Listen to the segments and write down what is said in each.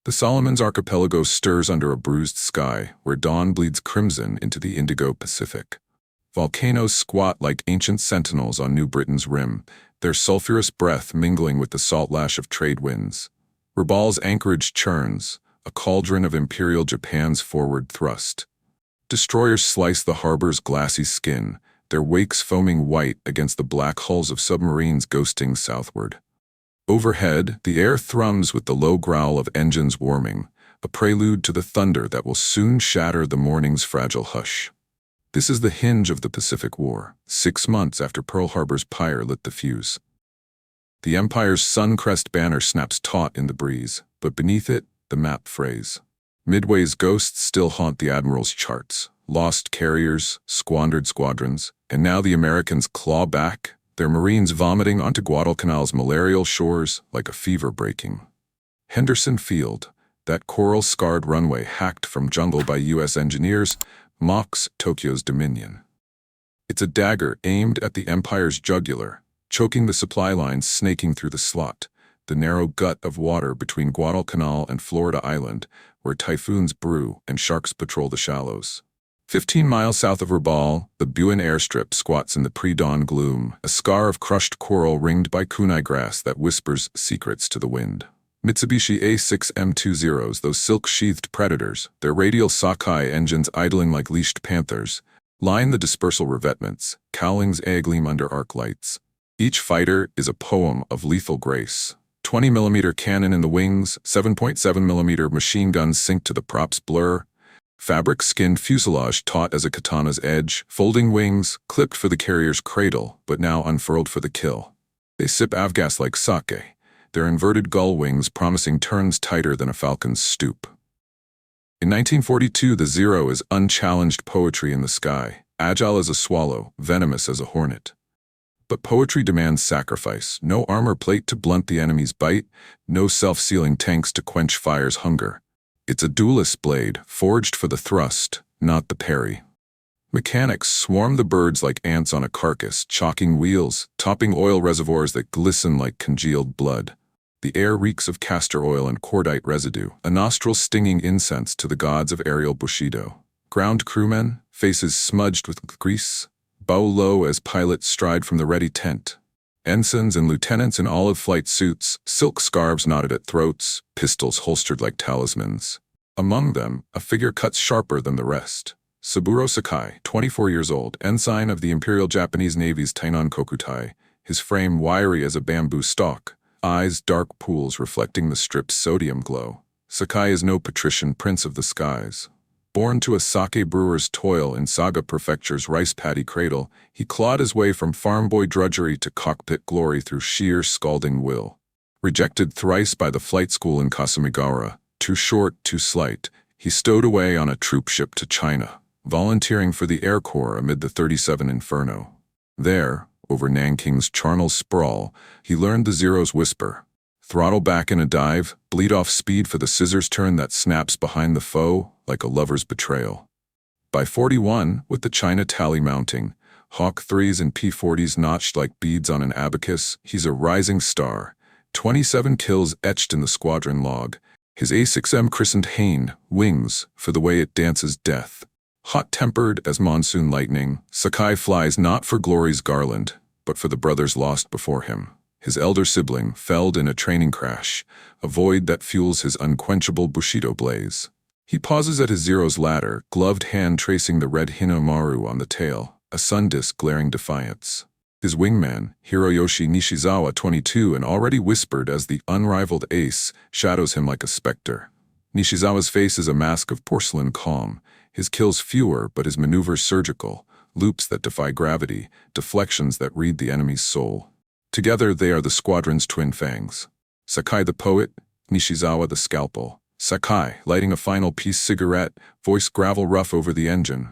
The Solomons Archipelago stirs under a bruised sky, where dawn bleeds crimson into the indigo Pacific. Volcanoes squat like ancient sentinels on New Britain's rim, their sulphurous breath mingling with the salt lash of trade winds. Rabaul's anchorage churns, a cauldron of Imperial Japan's forward thrust. Destroyers slice the harbor's glassy skin, their wakes foaming white against the black hulls of submarines ghosting southward. Overhead, the air thrums with the low growl of engines warming, a prelude to the thunder that will soon shatter the morning's fragile hush. This is the hinge of the Pacific War, 6 months after Pearl Harbor's pyre lit the fuse. The Empire's sun-crest banner snaps taut in the breeze, but beneath it, the map phrase. Midway's ghosts still haunt the Admiral's charts, lost carriers, squandered squadrons, and now the Americans claw back, their Marines vomiting onto Guadalcanal's malarial shores like a fever breaking. Henderson Field, that coral-scarred runway hacked from jungle by U.S. engineers, mocks Tokyo's dominion. It's a dagger aimed at the Empire's jugular, choking the supply lines snaking through the slot, the narrow gut of water between Guadalcanal and Florida Island, where typhoons brew and sharks patrol the shallows. 15 miles south of Rabaul, the Buin airstrip squats in the pre-dawn gloom, a scar of crushed coral ringed by kunai grass that whispers secrets to the wind. Mitsubishi A6M20s, those silk-sheathed predators, their radial Sakai engines idling like leashed panthers, line the dispersal revetments, cowlings agleam under arc lights. Each fighter is a poem of lethal grace. 20mm cannon in the wings, 7.7mm machine guns sink to the props' blur, fabric-skinned fuselage taut as a katana's edge, folding wings, clipped for the carrier's cradle, but now unfurled for the kill. They sip avgas like sake, their inverted gull wings promising turns tighter than a falcon's stoop. In 1942, the Zero is unchallenged poetry in the sky, agile as a swallow, venomous as a hornet. But poetry demands sacrifice, no armor plate to blunt the enemy's bite, no self-sealing tanks to quench fire's hunger. It's a duelist's blade, forged for the thrust, not the parry. Mechanics swarm the birds like ants on a carcass, chalking wheels, topping oil reservoirs that glisten like congealed blood. The air reeks of castor oil and cordite residue, a nostril-stinging incense to the gods of aerial Bushido. Ground crewmen, faces smudged with grease, bow low as pilots stride from the ready tent. Ensigns and lieutenants in olive flight suits, silk scarves knotted at throats, pistols holstered like talismans. Among them, a figure cuts sharper than the rest. Saburo Sakai, 24 years old, ensign of the Imperial Japanese Navy's Tainan Kokutai, his frame wiry as a bamboo stalk, eyes dark pools reflecting the strip's sodium glow. Sakai is no patrician prince of the skies. Born to a sake brewer's toil in Saga Prefecture's rice paddy cradle, he clawed his way from farm boy drudgery to cockpit glory through sheer scalding will. Rejected thrice by the flight school in Kasumigaura, too short, too slight, he stowed away on a troop ship to China, volunteering for the Air Corps amid the 37 Inferno. There, over Nanking's charnel sprawl, he learned the Zero's whisper. Throttle back in a dive, bleed off speed for the scissors turn that snaps behind the foe like a lover's betrayal. By 41, with the China tally mounting, Hawk 3s and P-40s notched like beads on an abacus, he's a rising star. 27 kills etched in the squadron log. His A6M christened Hain, wings, for the way it dances death. Hot-tempered as monsoon lightning, Sakai flies not for glory's garland, but for the brothers lost before him. His elder sibling felled in a training crash, a void that fuels his unquenchable Bushido blaze. He pauses at his Zero's ladder, gloved hand tracing the red Hinomaru on the tail, a sun disk glaring defiance. His wingman, Hiroyoshi Nishizawa, 22 and already whispered as the unrivaled ace, shadows him like a specter. Nishizawa's face is a mask of porcelain calm, his kills fewer but his maneuvers surgical, loops that defy gravity, deflections that read the enemy's soul. Together they are the squadron's twin fangs. Sakai the poet, Nishizawa the scalpel. Sakai, lighting a final piece cigarette, voice gravel rough over the engine.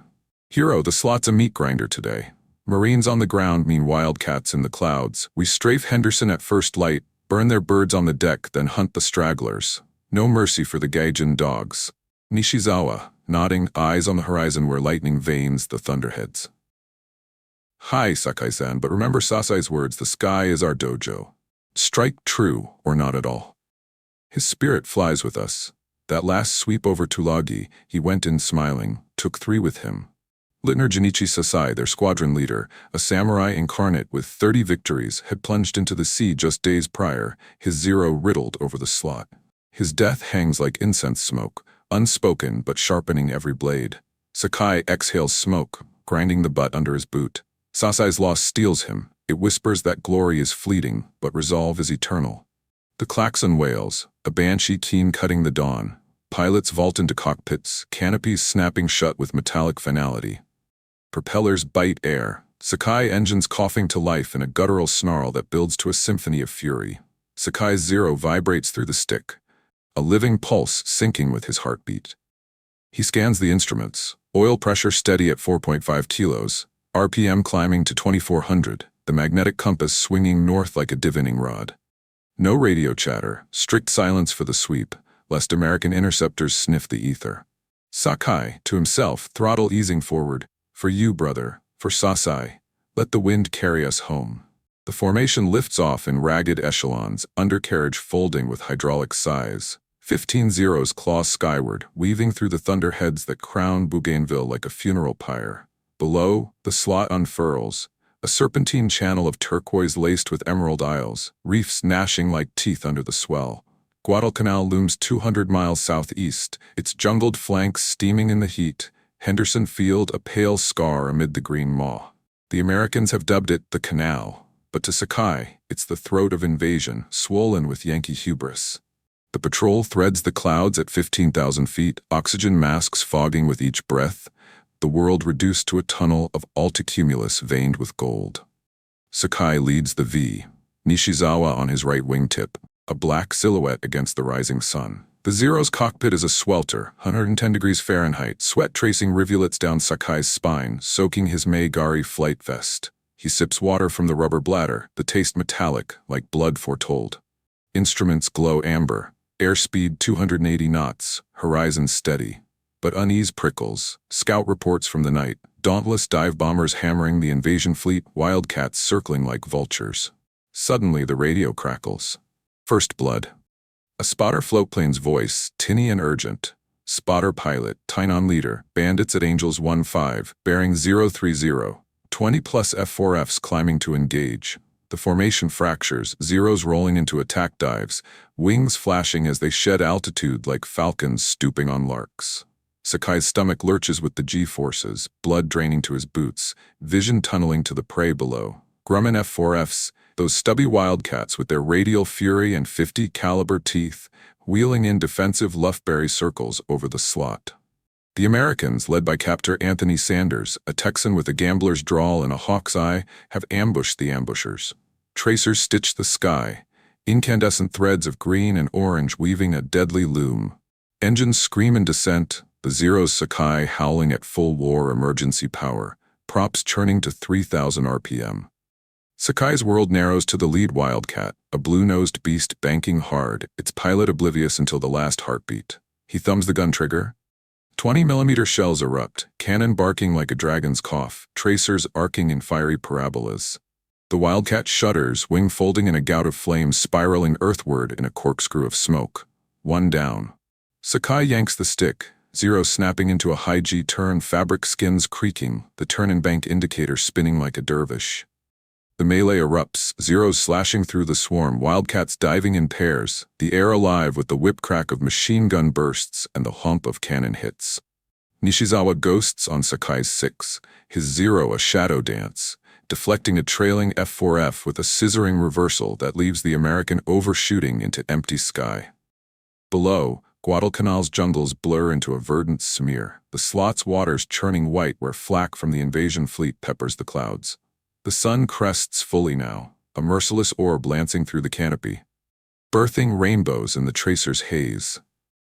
Hiro, the slot's a meat grinder today. Marines on the ground mean wildcats in the clouds. We strafe Henderson at first light, burn their birds on the deck, then hunt the stragglers. No mercy for the Gaijin dogs. Nishizawa, nodding, eyes on the horizon where lightning veins the thunderheads. Hi, Sakai-san, but remember Sasai's words, the sky is our dojo. Strike true or not at all. His spirit flies with us, That last sweep over Tulagi, he went in smiling, took 3 with him. Lieutenant Junichi Sasai, their squadron leader, a samurai incarnate with 30 victories, had plunged into the sea just days prior, his 0 riddled over the slot. His death hangs like incense smoke, unspoken but sharpening every blade. Sakai exhales smoke, grinding the butt under his boot. Sasai's loss steals him. It whispers that glory is fleeting, but resolve is eternal. The klaxon wails, a banshee keen cutting the dawn. Pilots vault into cockpits, canopies snapping shut with metallic finality. Propellers bite air, Sakai engines coughing to life in a guttural snarl that builds to a symphony of fury. Sakai's 0 vibrates through the stick, a living pulse syncing with his heartbeat. He scans the instruments, oil pressure steady at 4.5 kilos, RPM climbing to 2400, the magnetic compass swinging north like a divining rod. No radio chatter, strict silence for the sweep, lest American interceptors sniff the ether. Sakai, to himself, throttle easing forward. For you, brother, for Sasai, let the wind carry us home. The formation lifts off in ragged echelons, undercarriage folding with hydraulic sighs. 15 Zeros claw skyward, weaving through the thunderheads that crown Bougainville like a funeral pyre. Below, the slot unfurls, a serpentine channel of turquoise laced with emerald isles, reefs gnashing like teeth under the swell. Guadalcanal looms 200 miles southeast, its jungled flanks steaming in the heat. Henderson Field a pale scar amid the green maw. The Americans have dubbed it the Canal, but to Sakai, it's the throat of invasion, swollen with Yankee hubris. The patrol threads the clouds at 15,000 feet, oxygen masks fogging with each breath, the world reduced to a tunnel of alticumulus veined with gold. Sakai leads the V, Nishizawa on his right wingtip, a black silhouette against the rising sun. The Zero's cockpit is a swelter, 110 degrees Fahrenheit, sweat tracing rivulets down Sakai's spine, soaking his May-Gari flight vest. He sips water from the rubber bladder, the taste metallic, like blood foretold. Instruments glow amber, airspeed 280 knots, horizon steady. But unease prickles, scout reports from the night, dauntless dive bombers hammering the invasion fleet, wildcats circling like vultures. Suddenly the radio crackles. First blood. A spotter floatplane's voice, tinny and urgent. Spotter pilot, Tainan leader, bandits at Angels 1-5, bearing 030, 20 plus F4Fs climbing to engage. The formation fractures, Zeros rolling into attack dives, wings flashing as they shed altitude like falcons stooping on larks. Sakai's stomach lurches with the G-forces, blood draining to his boots, vision tunneling to the prey below. Grumman F4Fs, those stubby wildcats with their radial fury and 50 caliber teeth, wheeling in defensive Luftberry circles over the slot. The Americans, led by Captain Anthony Sanders, a Texan with a gambler's drawl and a hawk's eye, have ambushed the ambushers. Tracers stitch the sky, incandescent threads of green and orange weaving a deadly loom. Engines scream in descent, the Zero's Sakai howling at full war emergency power, props churning to 3,000 RPM. Sakai's world narrows to the lead wildcat, a blue-nosed beast banking hard, its pilot oblivious until the last heartbeat. He thumbs the gun trigger. 20mm shells erupt, cannon barking like a dragon's cough, tracers arcing in fiery parabolas. The wildcat shudders, wing folding in a gout of flames spiraling earthward in a corkscrew of smoke. One down. Sakai yanks the stick, Zero snapping into a high G turn, fabric skins creaking, the turn and bank indicator spinning like a dervish. The melee erupts, Zeros slashing through the swarm, wildcats diving in pairs, the air alive with the whip crack of machine gun bursts and the hump of cannon hits. Nishizawa ghosts on Sakai's 6, his 0 a shadow dance, deflecting a trailing F4F with a scissoring reversal that leaves the American overshooting into empty sky. Below, Guadalcanal's jungles blur into a verdant smear, the slot's waters churning white where flak from the invasion fleet peppers the clouds. The sun crests fully now, a merciless orb lancing through the canopy, birthing rainbows in the tracer's haze.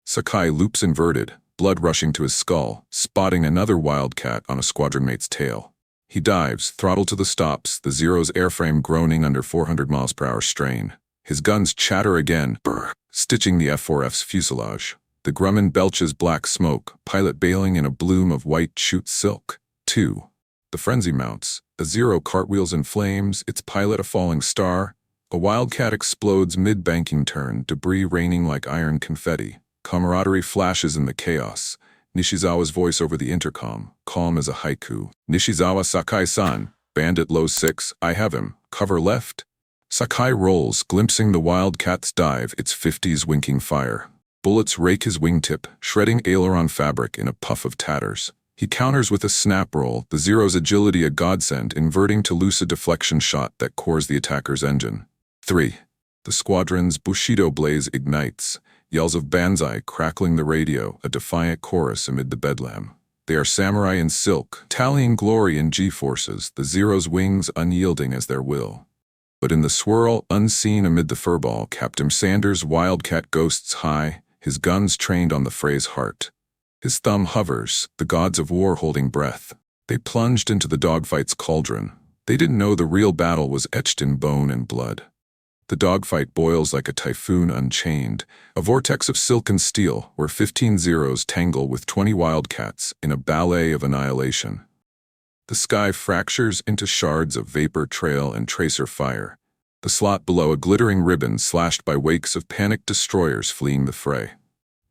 Sakai loops inverted, blood rushing to his skull, spotting another wildcat on a squadron mate's tail. He dives, throttle to the stops, the Zero's airframe groaning under 400 mph strain. His guns chatter again, brr, stitching the F4F's fuselage. The Grumman belches black smoke, pilot bailing in a bloom of white chute silk. 2. The frenzy mounts. A Zero cartwheels in flames, its pilot a falling star. A wildcat explodes mid-banking turn, debris raining like iron confetti. Camaraderie flashes in the chaos. Nishizawa's voice over the intercom, calm as a haiku. Nishizawa Sakai-san, bandit low 6, I have him, cover left. Sakai rolls, glimpsing the Wildcat's dive, its 50s winking fire. Bullets rake his wingtip, shredding aileron fabric in a puff of tatters. He counters with a snap roll, the Zero's agility a godsend, inverting to loose a deflection shot that cores the attacker's engine. 3. The squadron's Bushido blaze ignites, yells of banzai crackling the radio, a defiant chorus amid the bedlam. They are samurai in silk, tallying glory in G-forces, the Zero's wings unyielding as their will. But in the swirl, unseen amid the furball, Captain Sanders' Wildcat ghosts high, his guns trained on the Frey's heart. His thumb hovers, the gods of war holding breath. They plunged into the dogfight's cauldron. They didn't know the real battle was etched in bone and blood. The dogfight boils like a typhoon unchained, a vortex of silk and steel where 15 Zeros tangle with 20 Wildcats in a ballet of annihilation. The sky fractures into shards of vapor trail and tracer fire, the slot below a glittering ribbon slashed by wakes of panicked destroyers fleeing the fray.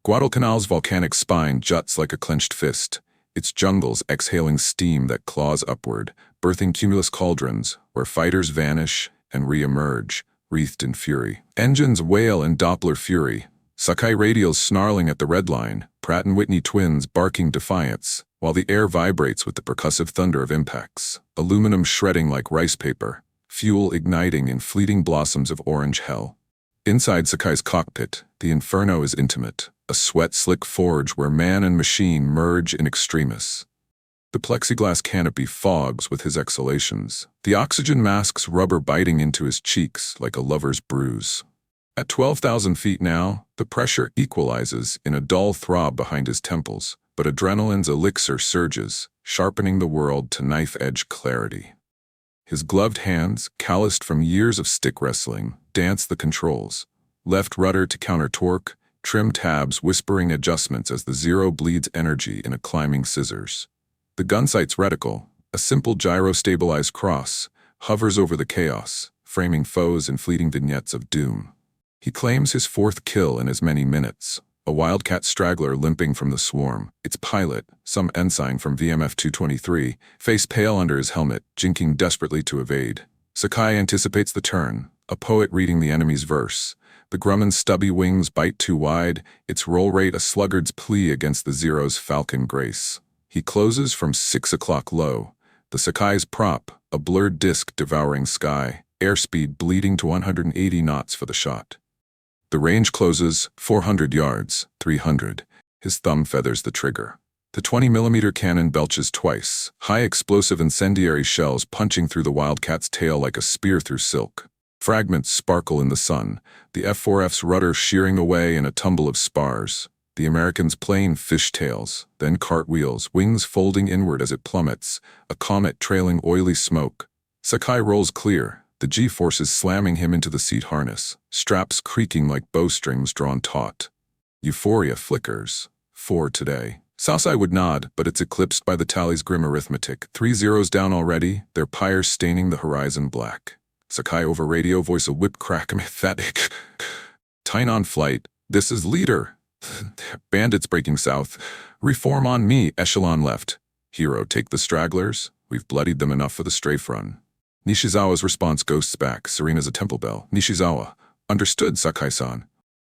Guadalcanal's volcanic spine juts like a clenched fist, its jungles exhaling steam that claws upward, birthing cumulus cauldrons where fighters vanish and re-emerge, wreathed in fury. Engines wail in Doppler fury, Sakai radials snarling at the red line, Pratt & Whitney twins barking defiance, while the air vibrates with the percussive thunder of impacts, aluminum shredding like rice paper, fuel igniting in fleeting blossoms of orange hell. Inside Sakai's cockpit, the inferno is intimate, a sweat-slick forge where man and machine merge in extremis. The plexiglass canopy fogs with his exhalations, the oxygen masks rubber biting into his cheeks like a lover's bruise. At 12,000 feet now, the pressure equalizes in a dull throb behind his temples, but adrenaline's elixir surges, sharpening the world to knife-edge clarity. His gloved hands, calloused from years of stick wrestling, dance the controls. Left rudder to counter torque, trim tabs whispering adjustments as the Zero bleeds energy in a climbing scissors. The gunsight's reticle, a simple gyro-stabilized cross, hovers over the chaos, framing foes in fleeting vignettes of doom. He claims his 4th kill in as many minutes, a Wildcat straggler limping from the swarm, its pilot, some ensign from VMF 223, face pale under his helmet, jinking desperately to evade. Sakai anticipates the turn, a poet reading the enemy's verse. The Grumman's stubby wings bite too wide, its roll rate a sluggard's plea against the Zero's falcon grace. He closes from 6 o'clock low, the Sakai's prop, a blurred disk devouring sky, airspeed bleeding to 180 knots for the shot. The range closes, 400 yards, 300. His thumb feathers the trigger. The 20mm cannon belches twice, high explosive incendiary shells punching through the Wildcat's tail like a spear through silk. Fragments sparkle in the sun, the F-4F's rudder shearing away in a tumble of spars. The American's plane fishtails, then cartwheels, wings folding inward as it plummets, a comet trailing oily smoke. Sakai rolls clear, the G-forces slamming him into the seat harness, straps creaking like bowstrings drawn taut. Euphoria flickers. 4 today. Sasai would nod, but it's eclipsed by the tally's grim arithmetic. 3 Zeros down already, their pyres staining the horizon black. Sakai over radio voice a whip crack pathetic. Tyne on flight. This is leader. Bandits breaking south. Reform on me, echelon left. Hero, take the stragglers. We've bloodied them enough for the strafe run. Nishizawa's response ghosts back, serene as a temple bell. Nishizawa. Understood, Sakai-san.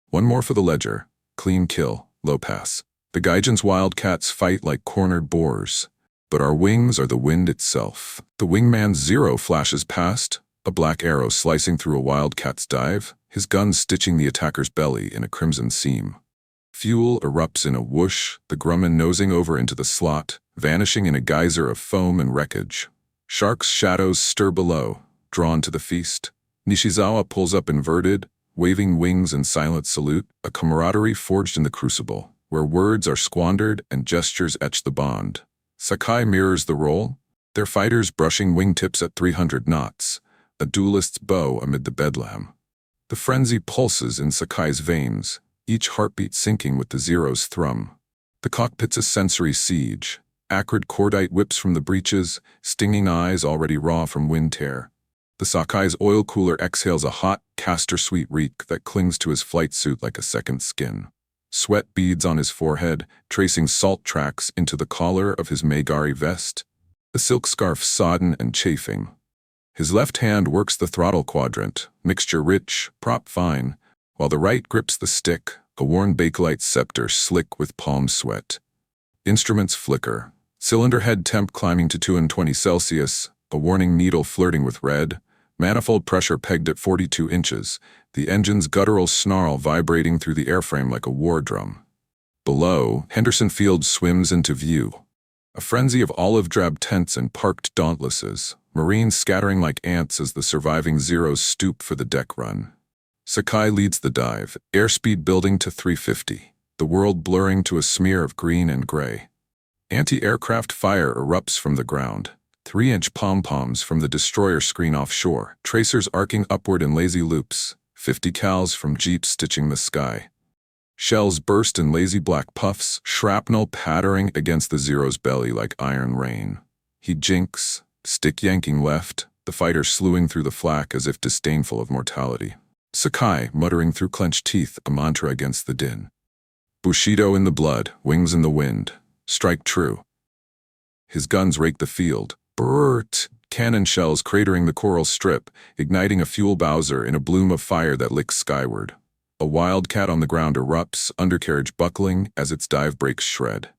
One more for the ledger. Clean kill, low pass. The Gaijin's Wildcats fight like cornered boars. But our wings are the wind itself. The wingman's Zero flashes past, a black arrow slicing through a Wildcat's dive, his gun stitching the attacker's belly in a crimson seam. Fuel erupts in a whoosh, the Grumman nosing over into the slot, vanishing in a geyser of foam and wreckage. Shark's shadows stir below, drawn to the feast. Nishizawa pulls up inverted, waving wings in silent salute, a camaraderie forged in the crucible, where words are squandered and gestures etch the bond. Sakai mirrors the role, their fighters brushing wingtips at 300 knots, a duelist's bow amid the bedlam. The frenzy pulses in Sakai's veins, each heartbeat sinking with the Zero's thrum. The cockpit's a sensory siege. Acrid cordite whips from the breeches, stinging eyes already raw from wind tear. The Sakai's oil cooler exhales a hot, castor-sweet reek that clings to his flight suit like a second skin. sweat beads on his forehead, tracing salt tracks into the collar of his Megari vest, the silk scarf sodden and chafing. His left hand works the throttle quadrant, mixture rich, prop fine, while the right grips the stick, a worn bakelite scepter slick with palm sweat. Instruments flicker, cylinder head temp climbing to 220 Celsius, a warning needle flirting with red, manifold pressure pegged at 42 inches, the engine's guttural snarl vibrating through the airframe like a war drum. Below, Henderson Field swims into view. A frenzy of olive-drab tents and parked dauntlesses, Marines scattering like ants as the surviving Zeros stoop for the deck run. Sakai leads the dive, airspeed building to 350, the world blurring to a smear of green and gray. Anti-aircraft fire erupts from the ground. 3-inch pom-poms from the destroyer screen offshore, tracers arcing upward in lazy loops, 50 cals from jeeps stitching the sky. Shells burst in lazy black puffs, shrapnel pattering against the Zero's belly like iron rain. He jinks, stick yanking left, the fighter slewing through the flak as if disdainful of mortality. Sakai muttering through clenched teeth a mantra against the din. Bushido in the blood, wings in the wind. Strike true. His guns rake the field. Brrrt! Cannon shells cratering the coral strip, igniting a fuel Bowser in a bloom of fire that licks skyward. A wildcat on the ground erupts, undercarriage buckling as its dive brakes shred.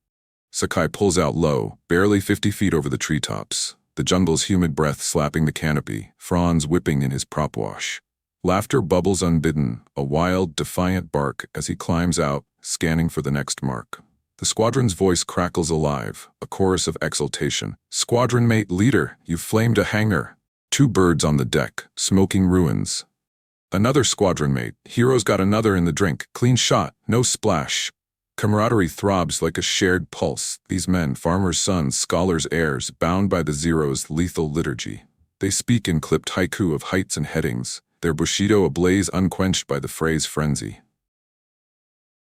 Sakai pulls out low, barely 50 feet over the treetops, the jungle's humid breath slapping the canopy, fronds whipping in his prop wash. Laughter bubbles unbidden, a wild, defiant bark as he climbs out, scanning for the next mark. The squadron's voice crackles alive, a chorus of exultation. Squadron mate leader, you've flamed a hangar. 2 birds on the deck, smoking ruins. Another squadron mate, hero's got another in the drink, clean shot, no splash. Camaraderie throbs like a shared pulse, these men, farmers' sons, scholars' heirs, bound by the Zero's lethal liturgy. They speak in clipped haiku of heights and headings, their Bushido ablaze unquenched by the phrase frenzy.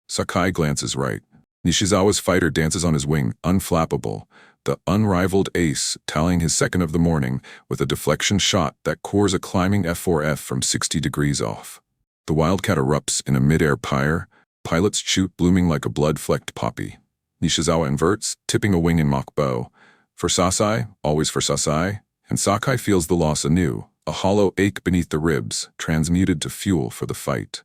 Sakai glances right. Nishizawa's fighter dances on his wing, unflappable, the unrivaled ace tallying his second of the morning with a deflection shot that cores a climbing F4F from 60 degrees off. The Wildcat erupts in a mid-air pyre, pilots shoot blooming like a blood-flecked poppy. Nishizawa inverts, tipping a wing in mock bow. For Sasai, always for Sasai, and Sakai feels the loss anew, a hollow ache beneath the ribs, transmuted to fuel for the fight.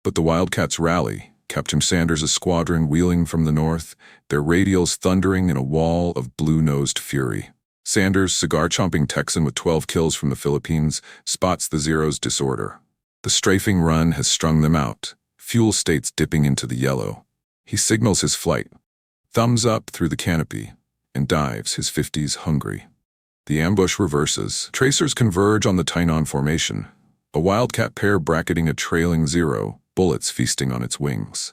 But the Wildcats rally. Capt. Sanders' squadron wheeling from the north, their radials thundering in a wall of blue-nosed fury. Sanders, cigar-chomping Texan with 12 kills from the Philippines, spots the Zero's disorder. The strafing run has strung them out, fuel states dipping into the yellow. He signals his flight, thumbs up through the canopy, and dives, his 50s hungry. The ambush reverses. Tracers converge on the Tainan formation, a Wildcat pair bracketing a trailing Zero, bullets feasting on its wings.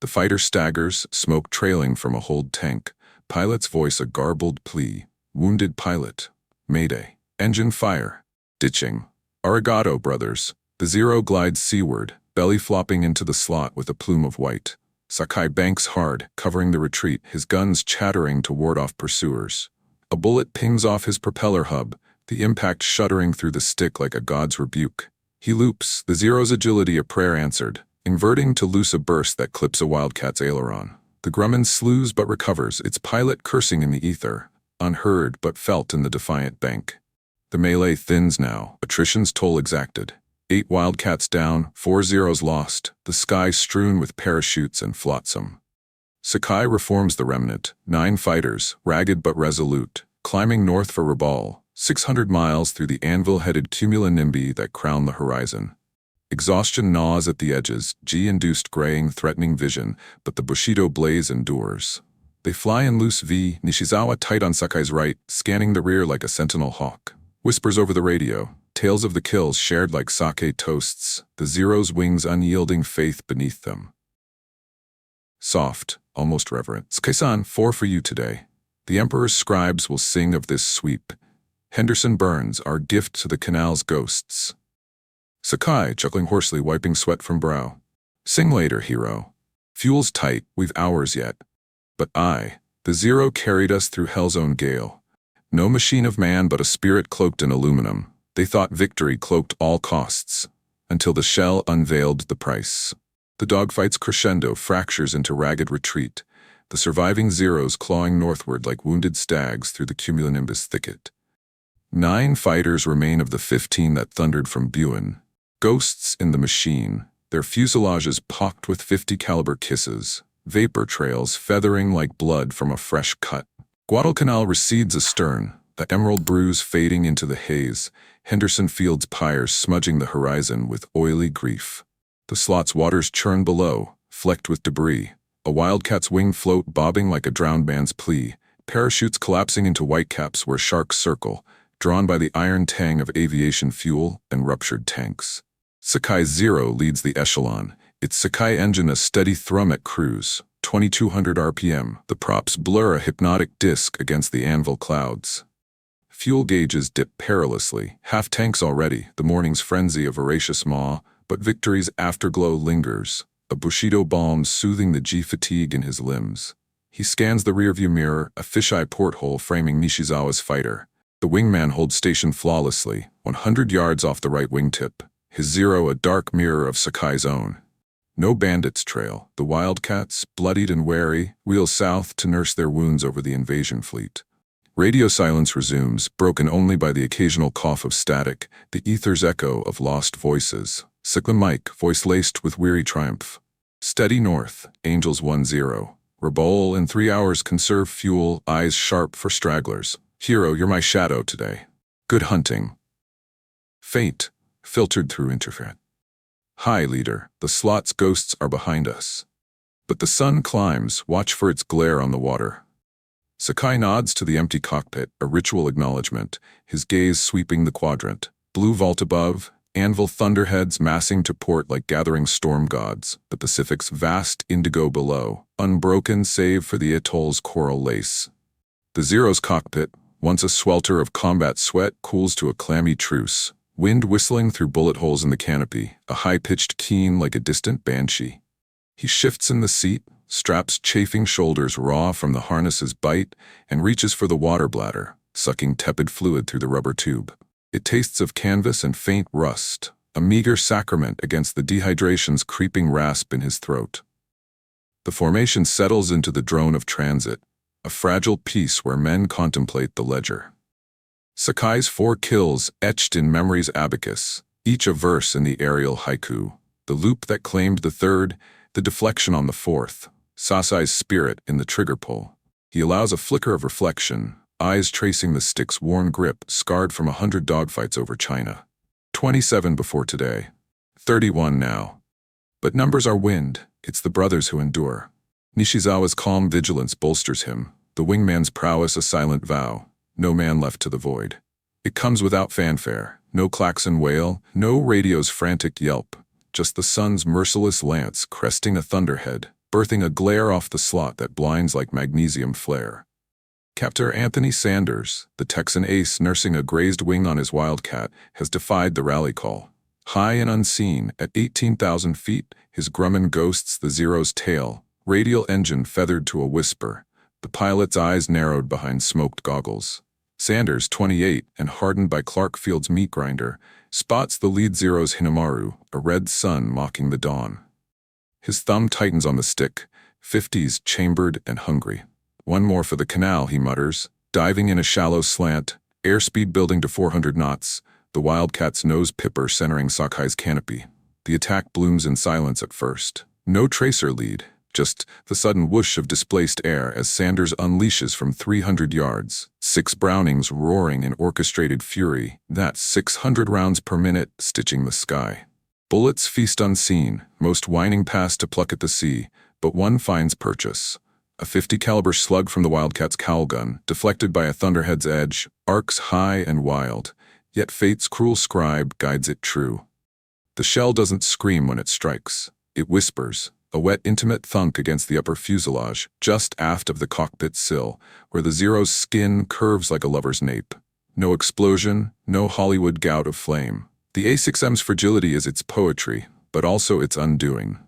The fighter staggers, smoke trailing from a hold tank. Pilots voice a garbled plea. Wounded pilot. Mayday. Engine fire. Ditching. Arigato, brothers. The Zero glides seaward, belly flopping into the slot with a plume of white. Sakai banks hard, covering the retreat, his guns chattering to ward off pursuers. A bullet pings off his propeller hub, the impact shuddering through the stick like a god's rebuke. He loops, the Zero's agility a prayer answered, inverting to loose a burst that clips a Wildcat's aileron. The Grumman slews but recovers, its pilot cursing in the ether, unheard but felt in the defiant bank. The melee thins now, attrition's toll exacted. 8 Wildcats down, 4 Zeros lost, the sky strewn with parachutes and flotsam. Sakai reforms the remnant, 9 fighters, ragged but resolute, climbing north for Rabaul, 600 miles through the anvil-headed cumulonimbi that crown the horizon. Exhaustion gnaws at the edges, G-induced graying threatening vision, but the Bushido blaze endures. They fly in loose V, Nishizawa tight on Sakai's right, scanning the rear like a sentinel hawk. Whispers over the radio, tales of the kills shared like sake toasts, the Zero's wings unyielding faith beneath them. Soft, almost reverent. Sakai-san, 4 for you today. The Emperor's scribes will sing of this sweep. Henderson burns, our gift to the canal's ghosts. Sakai, chuckling hoarsely, wiping sweat from brow. Sing later, hero. Fuel's tight, we've hours yet. But the Zero carried us through hell's own gale. No machine of man but a spirit cloaked in aluminum. They thought victory cloaked all costs, until the shell unveiled the price. The dogfights crescendo fractures into ragged retreat, the surviving Zeros clawing northward like wounded stags through the cumulonimbus thicket. 9 fighters remain of the 15 that thundered from Buin, ghosts in the machine, their fuselages pocked with 50 caliber kisses, vapor trails feathering like blood from a fresh cut. Guadalcanal recedes astern, the emerald bruise fading into the haze, Henderson Field's pyres smudging the horizon with oily grief. The slot's waters churn below, flecked with debris, a wildcat's wing float bobbing like a drowned man's plea, parachutes collapsing into whitecaps where sharks circle, drawn by the iron tang of aviation fuel and ruptured tanks. Sakai Zero leads the echelon, its Sakai engine a steady thrum at cruise, 2200 RPM. The props blur a hypnotic disk against the anvil clouds. Fuel gauges dip perilously, half tanks already, the morning's frenzy a voracious maw, but Victory's afterglow lingers, a Bushido balm soothing the G-fatigue in his limbs. He scans the rearview mirror, a fisheye porthole framing Nishizawa's fighter. The wingman holds station flawlessly, 100 yards off the right wingtip, his Zero a dark mirror of Sakai's own. No bandits trail, the wildcats, bloodied and wary, wheel south to nurse their wounds over the invasion fleet. Radio silence resumes, broken only by the occasional cough of static, the ether's echo of lost voices. Cyclone Mike, voice laced with weary triumph. Steady north, Angels 1-0. Rabaul in 3 hours conserve fuel, eyes sharp for stragglers. Hero, you're my shadow today. Good hunting. Faint, filtered through interference. Hi, leader, the slot's ghosts are behind us. But the sun climbs, watch for its glare on the water. Sakai nods to the empty cockpit, a ritual acknowledgement, his gaze sweeping the quadrant. Blue vault above, anvil thunderheads massing to port like gathering storm gods, the Pacific's vast indigo below, unbroken save for the atoll's coral lace. The Zero's cockpit, once a swelter of combat sweat, cools to a clammy truce, wind whistling through bullet holes in the canopy, a high-pitched keen like a distant banshee. He shifts in the seat, straps chafing shoulders raw from the harness's bite, and reaches for the water bladder, sucking tepid fluid through the rubber tube. It tastes of canvas and faint rust, a meager sacrament against the dehydration's creeping rasp in his throat. The formation settles into the drone of transit, a fragile piece where men contemplate the ledger. Sakai's 4 kills etched in memory's abacus, each a verse in the aerial haiku, the loop that claimed the 3rd, the deflection on the 4th, Sasai's spirit in the trigger pull. He allows a flicker of reflection, eyes tracing the stick's worn grip scarred from 100 dogfights over China. 27 before today. 31 now. But numbers are wind, it's the brothers who endure. Nishizawa's calm vigilance bolsters him, the wingman's prowess a silent vow, no man left to the void. It comes without fanfare, no klaxon wail, no radio's frantic yelp, just the sun's merciless lance cresting a thunderhead, birthing a glare off the slot that blinds like magnesium flare. Captain Anthony Sanders, the Texan ace nursing a grazed wing on his wildcat, has defied the rally call. High and unseen, at 18,000 feet, his Grumman ghosts the Zero's tail, radial engine feathered to a whisper, the pilot's eyes narrowed behind smoked goggles. Sanders, 28, and hardened by Clark Field's meat grinder, spots the lead Zero's Hinamaru, a red sun mocking the dawn. His thumb tightens on the stick, 50s chambered and hungry. One more for the canal, he mutters, diving in a shallow slant, airspeed building to 400 knots, the Wildcat's nose pipper centering Sakai's canopy. The attack blooms in silence at first. No tracer lead, just the sudden whoosh of displaced air as Sanders unleashes from 300 yards, 6 Brownings roaring in orchestrated fury, that's 600 rounds per minute stitching the sky. Bullets feast unseen, most whining past to pluck at the sea, but one finds purchase. A 50 caliber slug from the Wildcat's cowl gun, deflected by a thunderhead's edge, arcs high and wild, yet fate's cruel scribe guides it true. The shell doesn't scream when it strikes. It whispers, a wet intimate thunk against the upper fuselage, just aft of the cockpit sill, where the Zero's skin curves like a lover's nape. No explosion, no Hollywood gout of flame. The A6M's fragility is its poetry, but also its undoing.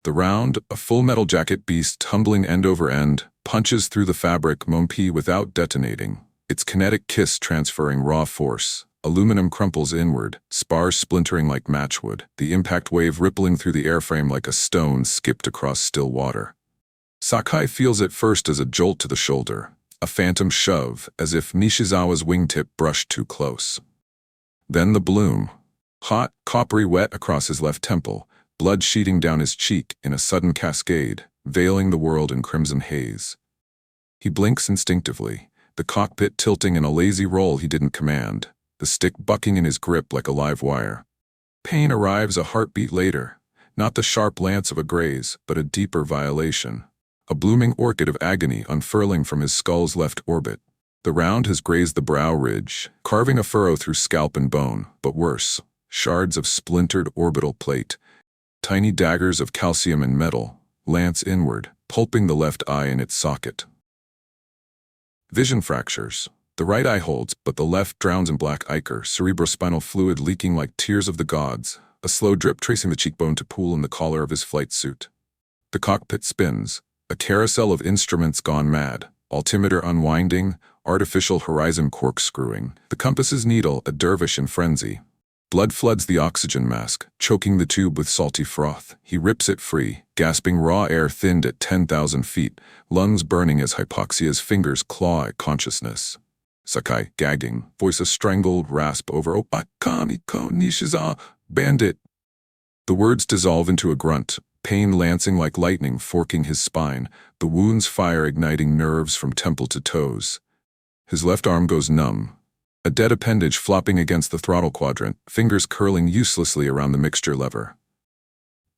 The round, a full metal jacket beast tumbling end over end, punches through the fabric Mompi without detonating, its kinetic kiss transferring raw force, Aluminum crumples inward, spars splintering like matchwood, the impact wave rippling through the airframe like a stone skipped across still water. Sakai feels it first as a jolt to the shoulder, a phantom shove, as if Nishizawa's wingtip brushed too close. Then the bloom. Hot, coppery wet across his left temple, blood sheeting down his cheek in a sudden cascade, veiling the world in crimson haze. He blinks instinctively, the cockpit tilting in a lazy roll he didn't command, the stick bucking in his grip like a live wire. Pain arrives a heartbeat later, not the sharp lance of a graze, but a deeper violation. A blooming orchid of agony unfurling from his skull's left orbit. The round has grazed the brow ridge, carving a furrow through scalp and bone, but worse, shards of splintered orbital plate, tiny daggers of calcium and metal, lance inward, pulping the left eye in its socket. Vision fractures. The right eye holds, but the left drowns in black ichor, cerebrospinal fluid leaking like tears of the gods, a slow drip tracing the cheekbone to pool in the collar of his flight suit. The cockpit spins, a carousel of instruments gone mad, altimeter unwinding, artificial horizon corkscrewing, the compass's needle a dervish in frenzy. Blood floods the oxygen mask, choking the tube with salty froth. He rips it free, gasping raw air thinned at 10,000 feet, lungs burning as hypoxia's fingers claw at consciousness. Sakai, gagging, voice a strangled rasp over Kamiko Nishizawa, bandit. The words dissolve into a grunt, pain lancing like lightning forking his spine, the wound's fire igniting nerves from temple to toes. His left arm goes numb, a dead appendage flopping against the throttle quadrant, fingers curling uselessly around the mixture lever.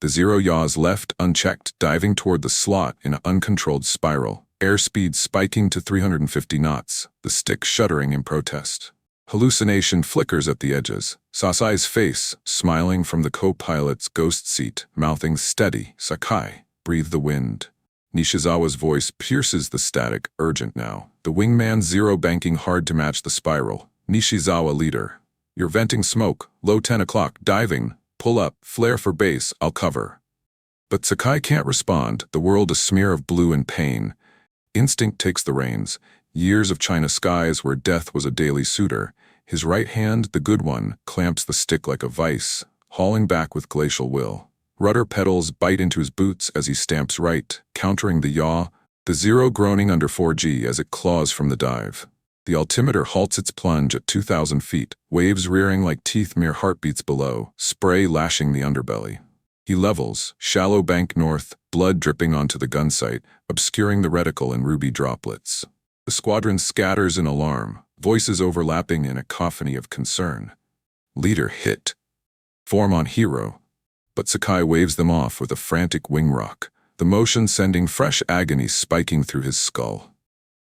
The Zero yaws left, unchecked, diving toward the slot in an uncontrolled spiral, airspeed spiking to 350 knots, the stick shuddering in protest. Hallucination flickers at the edges, Sasai's face, smiling from the co-pilot's ghost seat, mouthing steady, Sakai, breathe the wind. Nishizawa's voice pierces the static, urgent now. The wingman Zero banking hard to match the spiral. Nishizawa leader. You're venting smoke, low 10 o'clock, diving, pull up, flare for base, I'll cover. But Sakai can't respond, the world a smear of blue and pain. Instinct takes the reins. Years of China skies where death was a daily suitor. His right hand, the good one, clamps the stick like a vice, hauling back with glacial will. Rudder pedals bite into his boots as he stamps right, countering the yaw, the Zero groaning under 4G as it claws from the dive. The altimeter halts its plunge at 2,000 feet, waves rearing like teeth mere heartbeats below, spray lashing the underbelly. He levels, shallow bank north, blood dripping onto the gun sight, obscuring the reticle in ruby droplets. The squadron scatters in alarm, voices overlapping in a cacophony of concern. Leader hit. Form on hero. But Sakai waves them off with a frantic wing rock, the motion sending fresh agony spiking through his skull.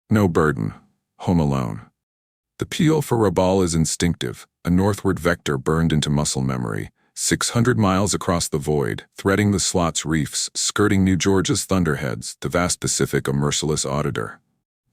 No burden. Home alone. The peel for Rabaul is instinctive, a northward vector burned into muscle memory, 600 miles across the void, threading the slot's reefs, skirting New Georgia's thunderheads, the vast Pacific a merciless auditor.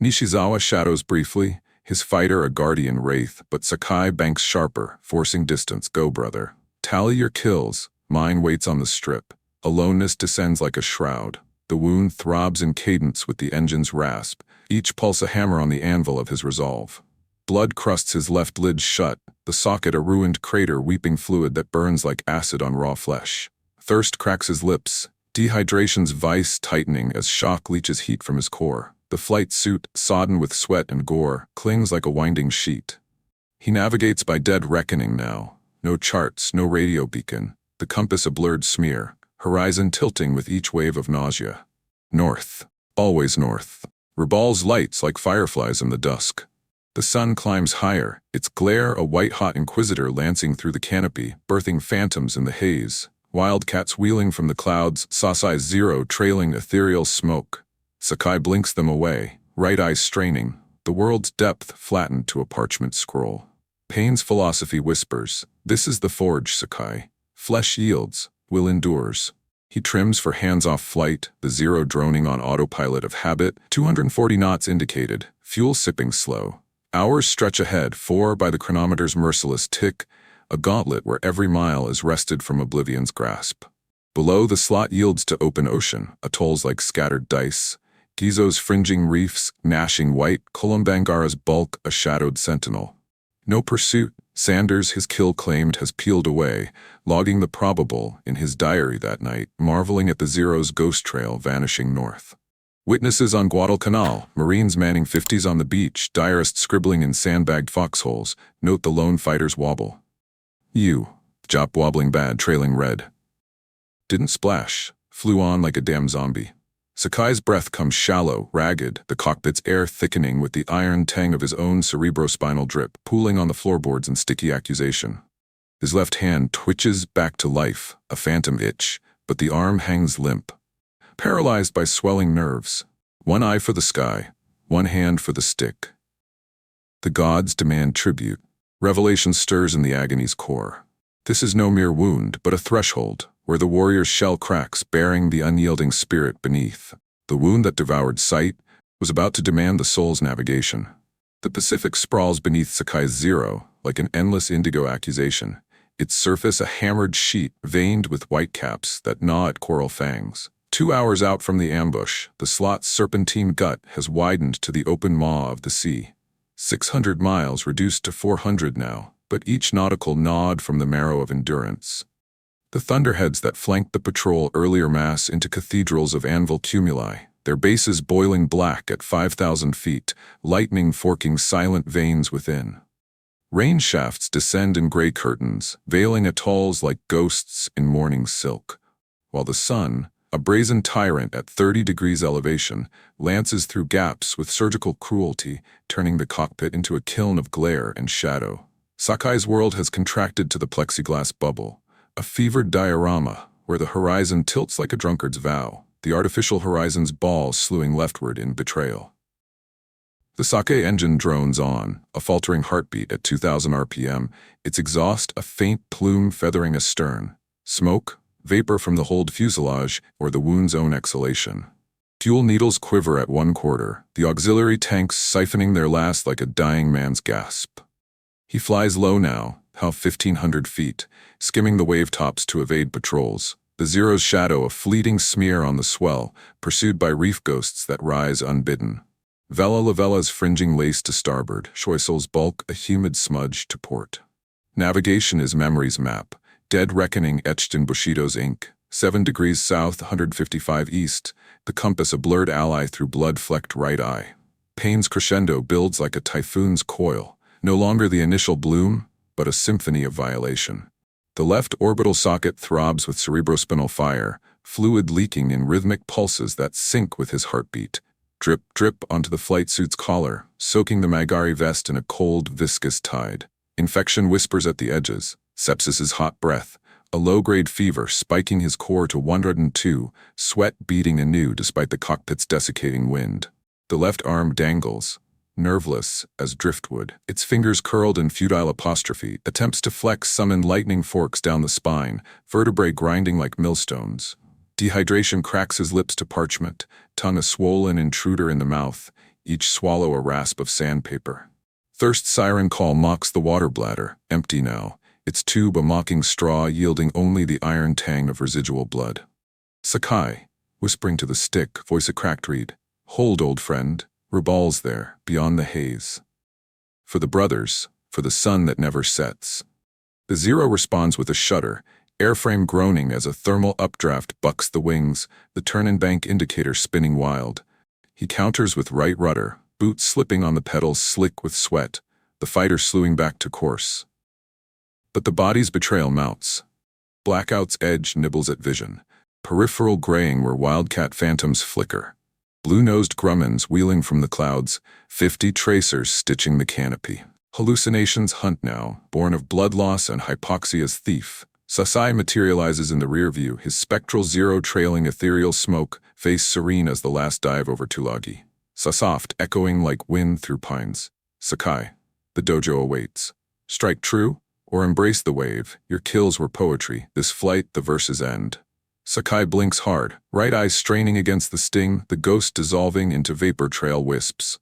Nishizawa shadows briefly, his fighter a guardian wraith, but Sakai banks sharper, forcing distance. Go, brother. Tally your kills. Mine waits on the strip. Aloneness descends like a shroud. The wound throbs in cadence with the engine's rasp, each pulse a hammer on the anvil of his resolve. Blood crusts his left lid shut, the socket a ruined crater weeping fluid that burns like acid on raw flesh. Thirst cracks his lips, dehydration's vice tightening as shock leaches heat from his core. The flight suit, sodden with sweat and gore, clings like a winding sheet. He navigates by dead reckoning now. No charts, no radio beacon. The compass a blurred smear, horizon tilting with each wave of nausea. North. Always north. Rabaul's lights like fireflies in the dusk. The sun climbs higher, its glare a white-hot inquisitor lancing through the canopy, birthing phantoms in the haze. Wildcats wheeling from the clouds, Sasai's Zero trailing ethereal smoke. Sakai blinks them away, right eye straining, the world's depth flattened to a parchment scroll. Pain's philosophy whispers, this is the forge, Sakai. Flesh yields, will endures. He trims for hands-off flight, the Zero droning on autopilot of habit, 240 knots indicated, fuel sipping slow. Hours stretch ahead, 4 by the chronometer's merciless tick, a gauntlet where every mile is wrested from oblivion's grasp. Below, the slot yields to open ocean, atolls like scattered dice. Gizo's fringing reefs, gnashing white, Kolombangara's bulk, a shadowed sentinel. No pursuit, Sanders, his kill claimed, has peeled away, logging the probable in his diary that night, marveling at the Zero's ghost trail vanishing north. Witnesses on Guadalcanal, Marines manning 50s on the beach, diarists scribbling in sandbagged foxholes, note the lone fighter's wobble. Jop wobbling bad, trailing red. Didn't splash, flew on like a damn zombie. Sakai's breath comes shallow, ragged, the cockpit's air thickening with the iron tang of his own cerebrospinal drip, pooling on the floorboards in sticky accusation. His left hand twitches back to life, a phantom itch, but the arm hangs limp. Paralyzed by swelling nerves, one eye for the sky, one hand for the stick. The gods demand tribute. Revelation stirs in the agony's core. This is no mere wound, but a threshold, where the warrior's shell cracks, bearing the unyielding spirit beneath. The wound that devoured sight was about to demand the soul's navigation. The Pacific sprawls beneath Sakai's Zero, like an endless indigo accusation, its surface a hammered sheet veined with white caps that gnaw at coral fangs. 2 hours out from the ambush, the slot's serpentine gut has widened to the open maw of the sea. 600 miles reduced to 400 now, but each nautical nod from the marrow of endurance. The thunderheads that flanked the patrol earlier mass into cathedrals of anvil cumuli, their bases boiling black at 5,000 feet, lightning forking silent veins within. Rain shafts descend in gray curtains, veiling atolls like ghosts in morning silk, while the sun, a brazen tyrant at 30 degrees elevation, lances through gaps with surgical cruelty, turning the cockpit into a kiln of glare and shadow. Sakai's world has contracted to the plexiglass bubble, a fevered diorama where the horizon tilts like a drunkard's vow, the artificial horizon's ball slewing leftward in betrayal. The Sakai engine drones on, a faltering heartbeat at 2,000 RPM, its exhaust a faint plume feathering astern. Smoke, vapor from the hold fuselage, or the wound's own exhalation. Fuel needles quiver at 1/4, the auxiliary tanks siphoning their last like a dying man's gasp. He flies low now, how 1,500 feet, skimming the wave tops to evade patrols. The Zero's shadow a fleeting smear on the swell, pursued by reef ghosts that rise unbidden. Vela Lavella's fringing lace to starboard, Scheusel's bulk a humid smudge to port. Navigation is memory's map, dead reckoning etched in Bushido's ink. 7 degrees south, 155 east, the compass a blurred ally through blood-flecked right eye. Pain's crescendo builds like a typhoon's coil, no longer the initial bloom, but a symphony of violation. The left orbital socket throbs with cerebrospinal fire, fluid leaking in rhythmic pulses that sync with his heartbeat. Drip, drip onto the flight suit's collar, soaking the Magari vest in a cold, viscous tide. Infection whispers at the edges, sepsis's hot breath, a low-grade fever spiking his core to 102, sweat beating anew despite the cockpit's desiccating wind. The left arm dangles, nerveless as driftwood, its fingers curled in futile apostrophe, attempts to flex summon lightning forks down the spine, vertebrae grinding like millstones. Dehydration cracks his lips to parchment, tongue a swollen intruder in the mouth, each swallow a rasp of sandpaper. Thirst siren call mocks the water bladder, empty now, its tube a mocking straw yielding only the iron tang of residual blood. Sakai, whispering to the stick, voice a cracked reed. Hold, old friend, Rabaul's there, beyond the haze. For the brothers, for the sun that never sets. The Zero responds with a shudder, airframe groaning as a thermal updraft bucks the wings, the turn-and-bank indicator spinning wild. He counters with right rudder, boots slipping on the pedals slick with sweat, the fighter slewing back to course. But the body's betrayal mounts. Blackout's edge nibbles at vision, peripheral graying where wildcat phantoms flicker. Blue-nosed grummins wheeling from the clouds, 50 tracers stitching the canopy. Hallucinations hunt now, born of blood loss and hypoxia's thief. Sasai materializes in the rear view, his spectral Zero trailing ethereal smoke, face serene as the last dive over Tulagi. Sasoft echoing like wind through pines. Sakai, the dojo awaits. Strike true, or embrace the wave, your kills were poetry, this flight the verse's end. Sakai blinks hard, right eye straining against the sting, the ghost dissolving into vapor trail wisps.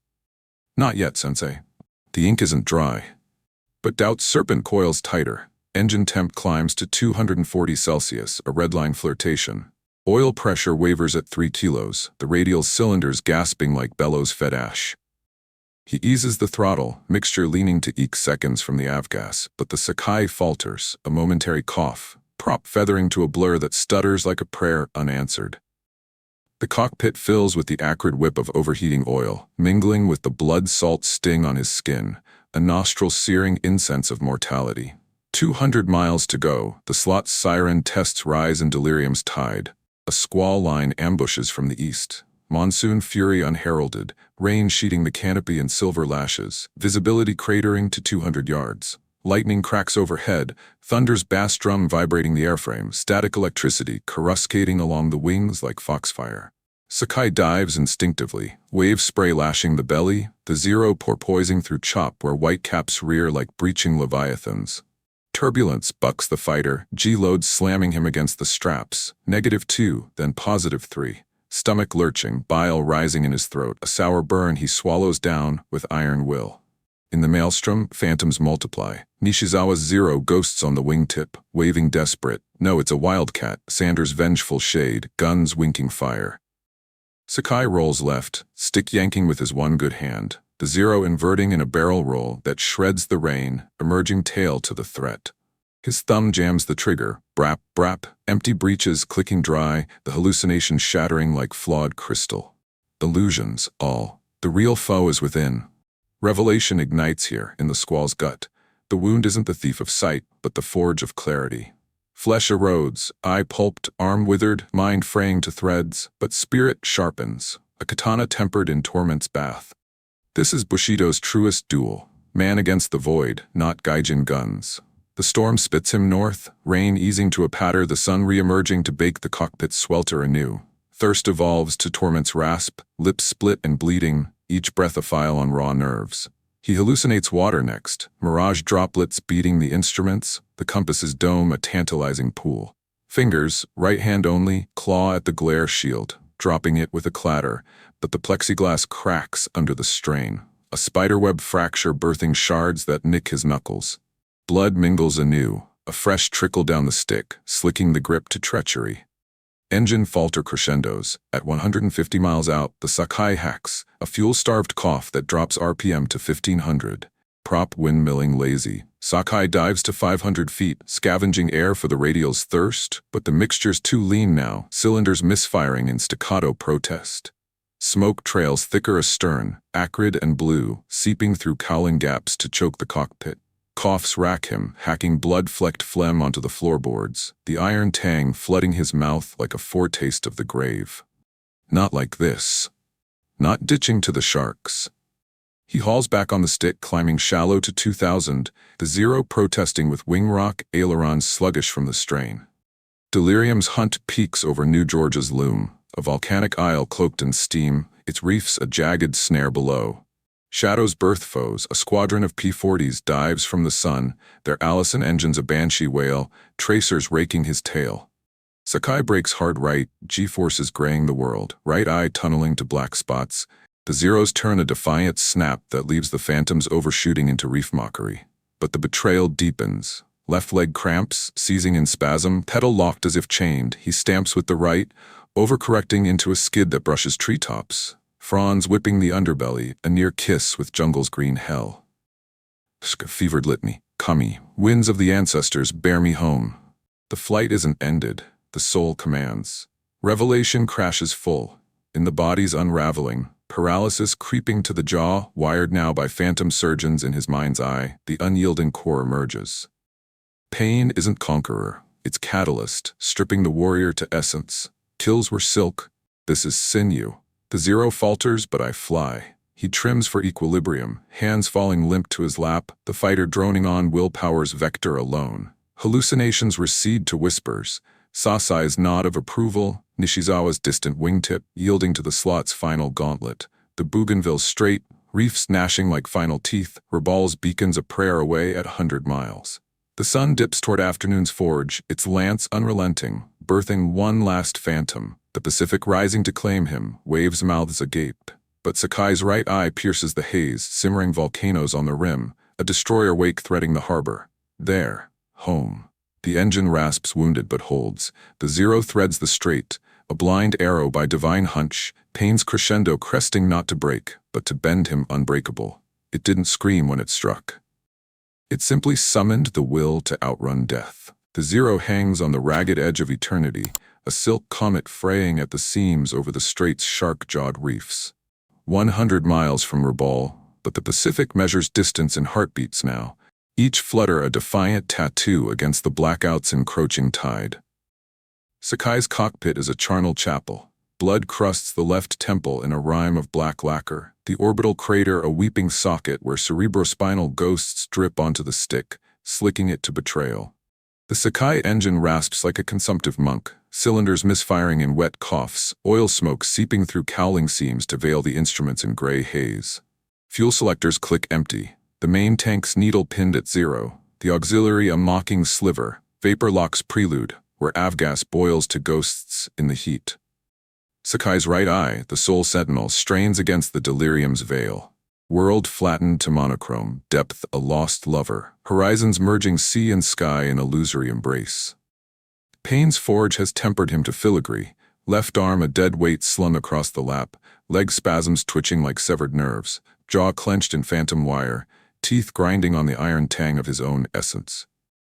Not yet, sensei. The ink isn't dry. But doubt's serpent coils tighter. Engine temp climbs to 240 Celsius, a redline flirtation. Oil pressure wavers at 3 kilos, the radial cylinders gasping like bellows-fed ash. He eases the throttle, mixture leaning to eke seconds from the avgas, but the Sakai falters, a momentary cough, prop feathering to a blur that stutters like a prayer unanswered. The cockpit fills with the acrid whip of overheating oil, mingling with the blood-salt sting on his skin, a nostril-searing incense of mortality. 200 miles to go, the slot's siren tests rise in delirium's tide. A squall line ambushes from the east. Monsoon fury unheralded, rain sheeting the canopy in silver lashes, visibility cratering to 200 yards. Lightning cracks overhead, thunder's bass drum vibrating the airframe, static electricity coruscating along the wings like foxfire. Sakai dives instinctively, wave spray lashing the belly, the Zero porpoising through chop where white caps rear like breaching leviathans. Turbulence bucks the fighter, G-loads slamming him against the straps, -2, then +3. Stomach lurching, bile rising in his throat, a sour burn he swallows down with iron will. In the maelstrom, phantoms multiply. Nishizawa's Zero ghosts on the wingtip, waving desperate. No, it's a wildcat, Sanders' vengeful shade, guns winking fire. Sakai rolls left, stick yanking with his one good hand, the Zero inverting in a barrel roll that shreds the rain, emerging tail to the threat. His thumb jams the trigger, brap, brap, empty breeches clicking dry, the hallucinations shattering like flawed crystal. Illusions, all. The real foe is within. Revelation ignites here, in the squall's gut. The wound isn't the thief of sight, but the forge of clarity. Flesh erodes, eye pulped, arm withered, mind fraying to threads, but spirit sharpens, a katana tempered in torment's bath. This is Bushido's truest duel, man against the void, not gaijin guns. The storm spits him north, rain easing to a patter, the sun re-emerging to bake the cockpit swelter anew. Thirst evolves to torment's rasp, lips split and bleeding, each breath a file on raw nerves. He hallucinates water next, mirage droplets beating the instruments, the compass's dome a tantalizing pool. Fingers, right hand only, claw at the glare shield, dropping it with a clatter, but the plexiglass cracks under the strain, a spiderweb fracture birthing shards that nick his knuckles. Blood mingles anew, a fresh trickle down the stick, slicking the grip to treachery. Engine falter crescendos. At 150 miles out, the Sakai hacks, a fuel-starved cough that drops RPM to 1500. Prop windmilling lazy. Sakai dives to 500 feet, scavenging air for the radial's thirst, but the mixture's too lean now, cylinders misfiring in staccato protest. Smoke trails thicker astern, acrid and blue, seeping through cowling gaps to choke the cockpit. Coughs rack him, hacking blood-flecked phlegm onto the floorboards, the iron tang flooding his mouth like a foretaste of the grave. Not like this. Not ditching to the sharks. He hauls back on the stick, climbing shallow to 2000, the Zero protesting with wing rock, ailerons sluggish from the strain. Delirium's hunt peaks over New Georgia's loom, a volcanic isle cloaked in steam, its reefs a jagged snare below. Shadow's birth foes, a squadron of P-40s dives from the sun, their Allison engines a banshee wail, tracers raking his tail. Sakai breaks hard right, G-forces graying the world, right eye tunneling to black spots. The Zeros turn a defiant snap that leaves the phantoms overshooting into reef mockery. But the betrayal deepens. Left leg cramps, seizing in spasm, pedal locked as if chained, he stamps with the right, overcorrecting into a skid that brushes treetops. Fronds whipping the underbelly, a near kiss with jungle's green hell. Fevered litany, kami, winds of the ancestors bear me home. The flight isn't ended, the soul commands. Revelation crashes full, in the body's unraveling, paralysis creeping to the jaw, wired now by phantom surgeons in his mind's eye, the unyielding core emerges. Pain isn't conqueror, it's catalyst, stripping the warrior to essence. Kills were silk, this is sinew. The Zero falters, but I fly. He trims for equilibrium, hands falling limp to his lap, the fighter droning on willpower's vector alone. Hallucinations recede to whispers. Sasai's nod of approval, Nishizawa's distant wingtip, yielding to the slot's final gauntlet. The Bougainville straight, reefs gnashing like final teeth, Rabaul's beacons a prayer away at 100 miles. The sun dips toward afternoon's forge, its lance unrelenting, birthing one last phantom. The Pacific rising to claim him, waves mouths agape. But Sakai's right eye pierces the haze, simmering volcanoes on the rim, a destroyer wake threading the harbor. There, home. The engine rasps wounded but holds. The Zero threads the strait, a blind arrow by divine hunch, pain's crescendo cresting not to break, but to bend him unbreakable. It didn't scream when it struck. It simply summoned the will to outrun death. The Zero hangs on the ragged edge of eternity, a silk comet fraying at the seams over the strait's shark-jawed reefs. 100 miles from Rabaul, but the Pacific measures distance in heartbeats now, each flutter a defiant tattoo against the blackout's encroaching tide. Sakai's cockpit is a charnel chapel. Blood crusts the left temple in a rime of black lacquer, the orbital crater a weeping socket where cerebrospinal ghosts drip onto the stick, slicking it to betrayal. The Sakai engine rasps like a consumptive monk, cylinders misfiring in wet coughs, oil smoke seeping through cowling seams to veil the instruments in gray haze. Fuel selectors click empty, the main tank's needle pinned at 0, the auxiliary a mocking sliver, vapor locks prelude, where avgas boils to ghosts in the heat. Sakai's right eye, the sole sentinel, strains against the delirium's veil. World flattened to monochrome, depth a lost lover, horizons merging sea and sky in illusory embrace. Pain's forge has tempered him to filigree, left arm a dead weight slung across the lap, leg spasms twitching like severed nerves, jaw clenched in phantom wire, teeth grinding on the iron tang of his own essence.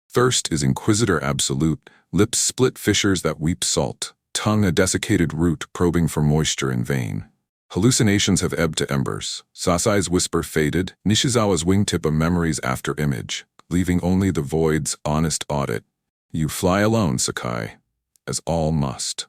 Thirst is inquisitor absolute, lips split fissures that weep salt, tongue a desiccated root probing for moisture in vain. Hallucinations have ebbed to embers. Sasai's whisper faded, Nishizawa's wingtip a memory's after-image, leaving only the void's honest audit. You fly alone, Sakai, as all must.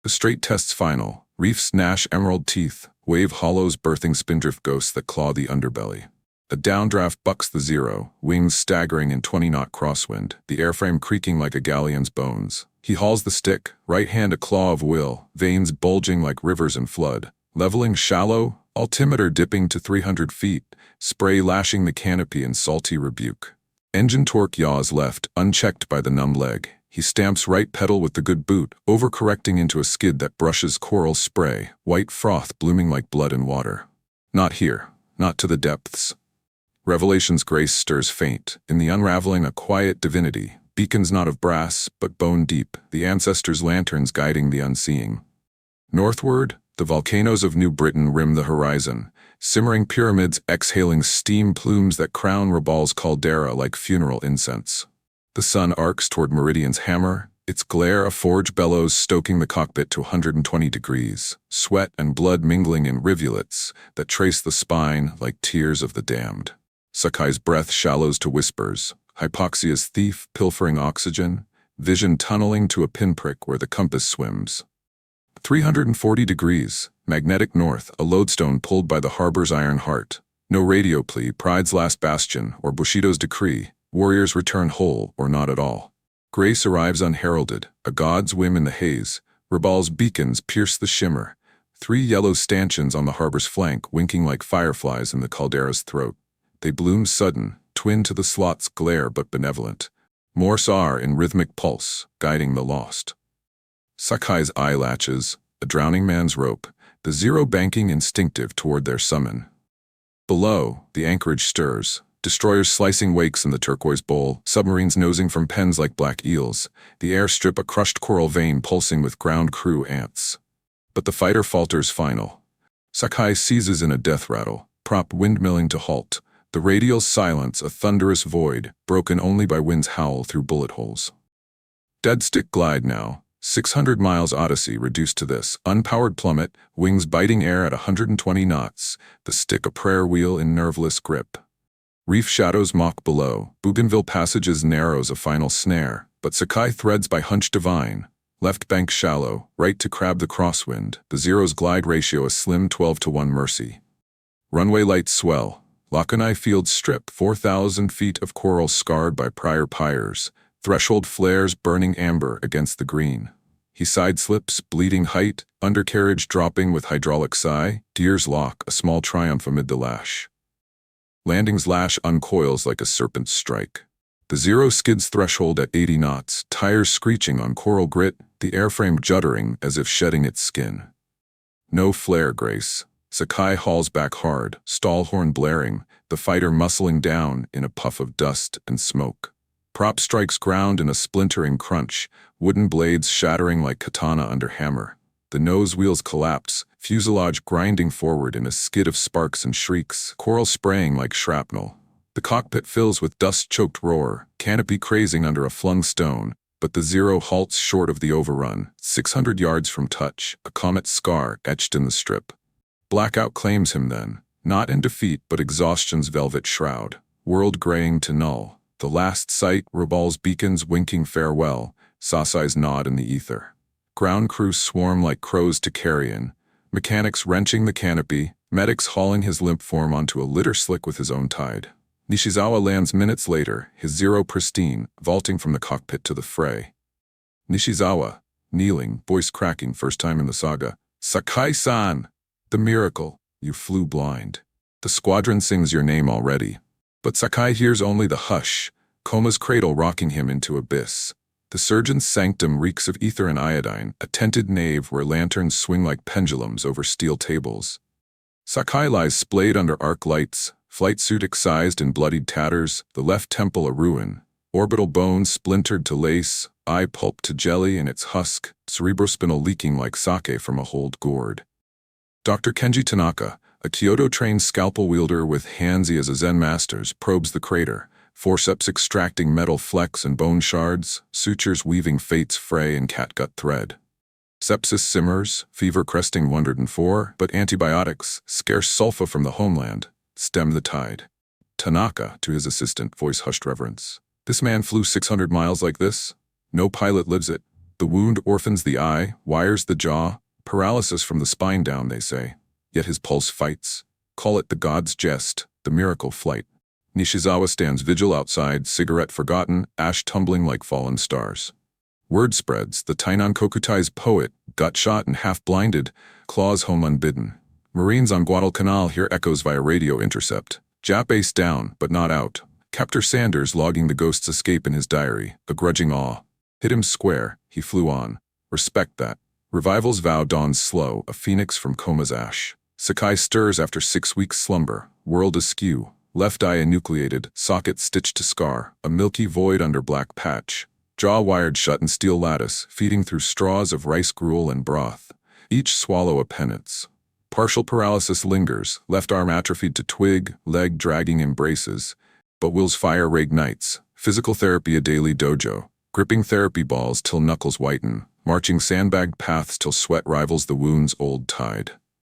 The straight test's final. Reefs gnash emerald teeth, wave hollows birthing spindrift ghosts that claw the underbelly. A downdraft bucks the Zero, wings staggering in 20-knot crosswind, the airframe creaking like a galleon's bones. He hauls the stick, right hand a claw of will, veins bulging like rivers in flood, leveling shallow, altimeter dipping to 300 feet, spray lashing the canopy in salty rebuke. Engine torque yaws left, unchecked by the numb leg. He stamps right pedal with the good boot, overcorrecting into a skid that brushes coral spray, white froth blooming like blood in water. Not here, not to the depths. Revelation's grace stirs faint, in the unraveling a quiet divinity, beacons not of brass, but bone deep, the ancestors' lanterns guiding the unseeing. Northward, the volcanoes of New Britain rim the horizon, simmering pyramids exhaling steam plumes that crown Rabaul's caldera like funeral incense. The sun arcs toward Meridian's hammer, its glare a forge bellows stoking the cockpit to 120 degrees, sweat and blood mingling in rivulets that trace the spine like tears of the damned. Sakai's breath shallows to whispers, hypoxia's thief pilfering oxygen, vision tunneling to a pinprick where the compass swims. 340 degrees, magnetic north, a lodestone pulled by the harbor's iron heart. No radio plea, pride's last bastion, or Bushido's decree, warriors return whole or not at all. Grace arrives unheralded, a god's whim in the haze. Rabaul's beacons pierce the shimmer. 3 yellow stanchions on the harbor's flank winking like fireflies in the caldera's throat. They bloom sudden, twin to the slot's glare but benevolent. Morse R in rhythmic pulse, guiding the lost. Sakai's eyelashes, a drowning man's rope, the Zero banking instinctive toward their summon. Below, the anchorage stirs, destroyers slicing wakes in the turquoise bowl, submarines nosing from pens like black eels, the airstrip a crushed coral vein pulsing with ground crew ants. But the fighter falters final. Sakai seizes in a death rattle, prop windmilling to halt, the radial silence a thunderous void, broken only by wind's howl through bullet holes. Dead stick glide now, 600 miles odyssey reduced to this, unpowered plummet, wings biting air at 120 knots, the stick a prayer wheel in nerveless grip. Reef shadows mock below, Bougainville passages narrows a final snare, but Sakai threads by hunch divine. Left bank shallow, right to crab the crosswind, the Zero's glide ratio a slim 12-to-1 mercy. Runway lights swell, Lakanai Field strip 4,000 feet of coral scarred by prior pyres, threshold flares burning amber against the green. He sideslips, bleeding height, undercarriage dropping with hydraulic sigh, Deer's lock a small triumph amid the lash. Landing's lash uncoils like a serpent's strike. The Zero skids threshold at 80 knots, tires screeching on coral grit, the airframe juddering as if shedding its skin. No flare, Grace. Sakai hauls back hard, stall horn blaring, the fighter muscling down in a puff of dust and smoke. Prop strikes ground in a splintering crunch, wooden blades shattering like katana under hammer. The nose wheels collapse, fuselage grinding forward in a skid of sparks and shrieks, coral spraying like shrapnel. The cockpit fills with dust-choked roar, canopy crazing under a flung stone, but the Zero halts short of the overrun, 600 yards from touch, a comet's scar etched in the strip. Blackout claims him then, not in defeat but exhaustion's velvet shroud, world graying to null. The last sight, Rabaul's beacons winking farewell, Sasai's nod in the ether. Ground crew swarm like crows to carrion, mechanics wrenching the canopy, medics hauling his limp form onto a litter slick with his own tide. Nishizawa lands minutes later, his Zero pristine, vaulting from the cockpit to the fray. Nishizawa, kneeling, voice cracking, first time in the saga. Sakai-san! The miracle, you flew blind. The squadron sings your name already. But Sakai hears only the hush, coma's cradle rocking him into abyss. The surgeon's sanctum reeks of ether and iodine, a tented nave where lanterns swing like pendulums over steel tables. Sakai lies splayed under arc lights, flight suit excised in bloodied tatters, the left temple a ruin, orbital bone splintered to lace, eye pulp to jelly in its husk, cerebrospinal leaking like sake from a holed gourd. Dr. Kenji Tanaka, a Kyoto-trained scalpel wielder with hands as a Zen master's, probes the crater, forceps extracting metal flecks and bone shards, sutures weaving fate's fray in catgut thread. Sepsis simmers, fever cresting 104, but antibiotics, scarce sulfa from the homeland, stem the tide. Tanaka, to his assistant, voice hushed reverence. This man flew 600 miles like this? No pilot lives it. The wound orphans the eye, wires the jaw, paralysis from the spine down, they say. Yet his pulse fights. Call it the god's jest, the miracle flight. Nishizawa stands vigil outside, cigarette forgotten, ash tumbling like fallen stars. Word spreads, the Tainan Kokutai's poet, gut-shot and half-blinded, claws home unbidden. Marines on Guadalcanal hear echoes via radio intercept. Jap ace down, but not out. Captor Sanders logging the ghost's escape in his diary, a grudging awe. Hit him square, he flew on. Respect that. Revival's vow dawns slow, a phoenix from coma's ash. Sakai stirs after 6 weeks' slumber, world askew. Left eye enucleated, socket stitched to scar, a milky void under black patch. Jaw wired shut in steel lattice, feeding through straws of rice gruel and broth. Each swallow a penance. Partial paralysis lingers, left arm atrophied to twig, leg dragging embraces. But will's fire reignites, physical therapy a daily dojo, gripping therapy balls till knuckles whiten, marching sandbagged paths till sweat rivals the wound's old tide.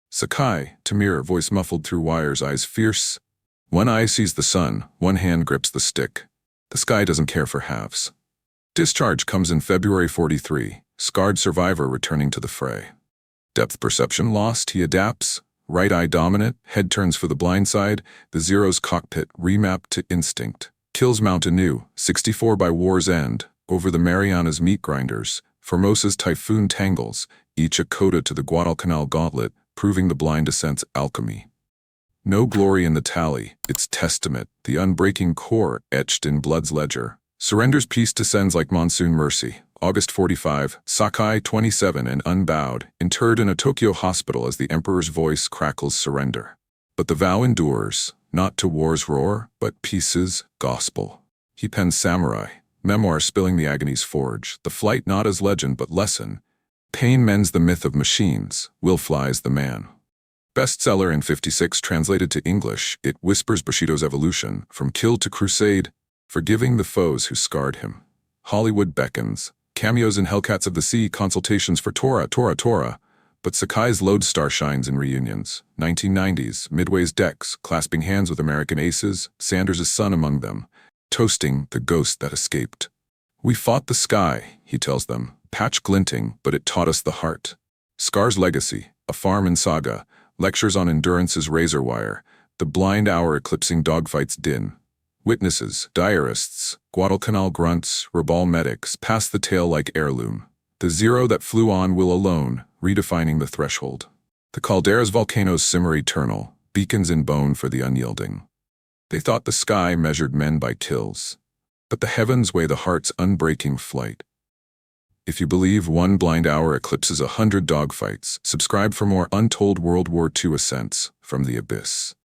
Sakai, Tamir, voice muffled through wires, eyes fierce. One eye sees the sun, one hand grips the stick. The sky doesn't care for halves. Discharge comes in February 43, scarred survivor returning to the fray. Depth perception lost, he adapts. Right eye dominant, head turns for the blind side, the Zero's cockpit remapped to instinct. Kills mount anew, 64 by war's end, over the Mariana's meat grinders, Formosa's typhoon tangles, each a coda to the Guadalcanal gauntlet, proving the blind ascent's alchemy. No glory in the tally, its testament, the unbreaking core etched in blood's ledger. Surrender's peace descends like monsoon mercy. August 45, Sakai 27 and unbowed, interred in a Tokyo hospital as the emperor's voice crackles surrender. But the vow endures, not to war's roar, but peace's gospel. He pens Samurai, memoir spilling the agony's forge, the flight not as legend but lesson. Pain mends the myth of machines, will flies the man. Bestseller in 56 translated to English, it whispers Bushido's evolution, from kill to crusade, forgiving the foes who scarred him. Hollywood beckons. Cameos in Hellcats of the Sea, consultations for Tora, but Sakai's lodestar shines in reunions. 1990s, Midway's decks, clasping hands with American aces, Sanders' son among them, toasting the ghost that escaped. We fought the sky, he tells them, patch glinting, but it taught us the heart. Scar's legacy, a farm in saga, lectures on endurance's razor wire, the blind hour eclipsing dogfights din. Witnesses, diarists, Guadalcanal grunts, Rabaul medics, pass the tale like heirloom. The Zero that flew on will alone, redefining the threshold. The Caldera's volcanoes simmer eternal, beacons in bone for the unyielding. They thought the sky measured men by kills, but the heavens weigh the heart's unbreaking flight. If you believe one blind hour eclipses 100 dogfights, subscribe for more untold World War II ascents from the abyss.